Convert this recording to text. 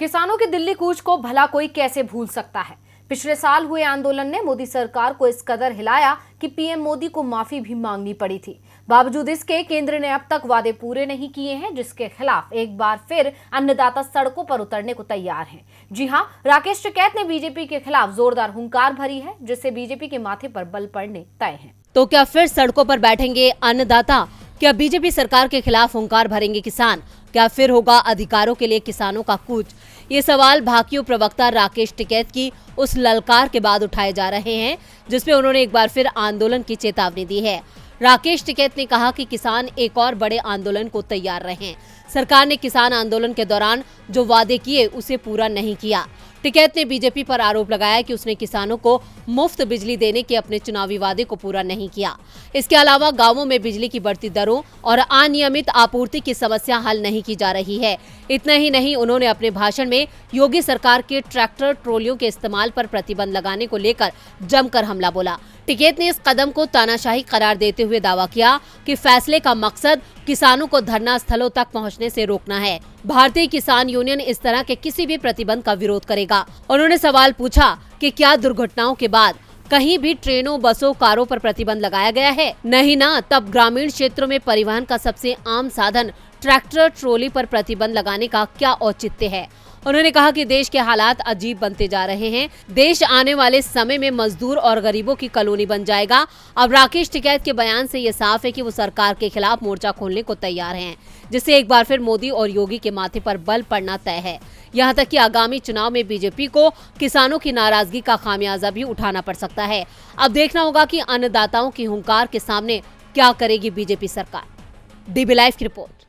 किसानों की दिल्ली कूच को भला कोई कैसे भूल सकता है। पिछले साल हुए आंदोलन ने मोदी सरकार को इस कदर हिलाया कि पीएम मोदी को माफी भी मांगनी पड़ी थी। बावजूद इसके केंद्र ने अब तक वादे पूरे नहीं किए हैं, जिसके खिलाफ एक बार फिर अन्नदाता सड़कों पर उतरने को तैयार हैं। जी हां, राकेश टिकैत ने बीजेपी के खिलाफ जोरदार हुंकार भरी है, जिससे बीजेपी के माथे पर बल पड़ने तय है। तो क्या फिर सड़कों पर बैठेंगे अन्नदाता? क्या बीजेपी सरकार के खिलाफ हुंकार भरेंगे किसान? क्या फिर होगा अधिकारों के लिए किसानों का कूच? ये सवाल भाकियू प्रवक्ता राकेश टिकैत की उस ललकार के बाद उठाए जा रहे हैं, जिसमें उन्होंने एक बार फिर आंदोलन की चेतावनी दी है। राकेश टिकैत ने कहा कि किसान एक और बड़े आंदोलन को तैयार रहें। सरकार ने किसान आंदोलन के दौरान जो वादे किए उसे पूरा नहीं किया। टिकैत ने बीजेपी पर आरोप लगाया कि उसने किसानों को मुफ्त बिजली देने के अपने चुनावी वादे को पूरा नहीं किया। इसके अलावा गांवों में बिजली की बढ़ती दरों और अनियमित आपूर्ति की समस्या हल नहीं की जा रही है। इतना ही नहीं, उन्होंने अपने भाषण में योगी सरकार के ट्रैक्टर ट्रॉलियों के इस्तेमाल पर प्रतिबंध लगाने को लेकर जमकर हमला बोला। टिकैत ने इस कदम को तानाशाही करार देते हुए दावा किया कि फैसले का मकसद किसानों को धरना स्थलों तक पहुंचने से रोकना है। भारतीय किसान यूनियन इस तरह के किसी भी प्रतिबंध का विरोध करेगा। उन्होंने सवाल पूछा कि क्या दुर्घटनाओं के बाद कहीं भी ट्रेनों, बसों, कारों पर प्रतिबंध लगाया गया है? नहीं ना। तब ग्रामीण क्षेत्रों में परिवहन का सबसे आम साधन ट्रैक्टर ट्रॉली पर प्रतिबंध लगाने का क्या औचित्य है? उन्होंने कहा कि देश के हालात अजीब बनते जा रहे हैं। देश आने वाले समय में मजदूर और गरीबों की कॉलोनी बन जाएगा। अब राकेश टिकैत के बयान से ये साफ है कि वो सरकार के खिलाफ मोर्चा खोलने को तैयार हैं, जिससे एक बार फिर मोदी और योगी के माथे पर बल पड़ना तय है। यहाँ तक कि आगामी चुनाव में बीजेपी को किसानों की नाराजगी का खामियाजा भी उठाना पड़ सकता है। अब देखना होगा कि अन्नदाताओं की हुंकार के सामने क्या करेगी बीजेपी सरकार। डीबी लाइव की रिपोर्ट।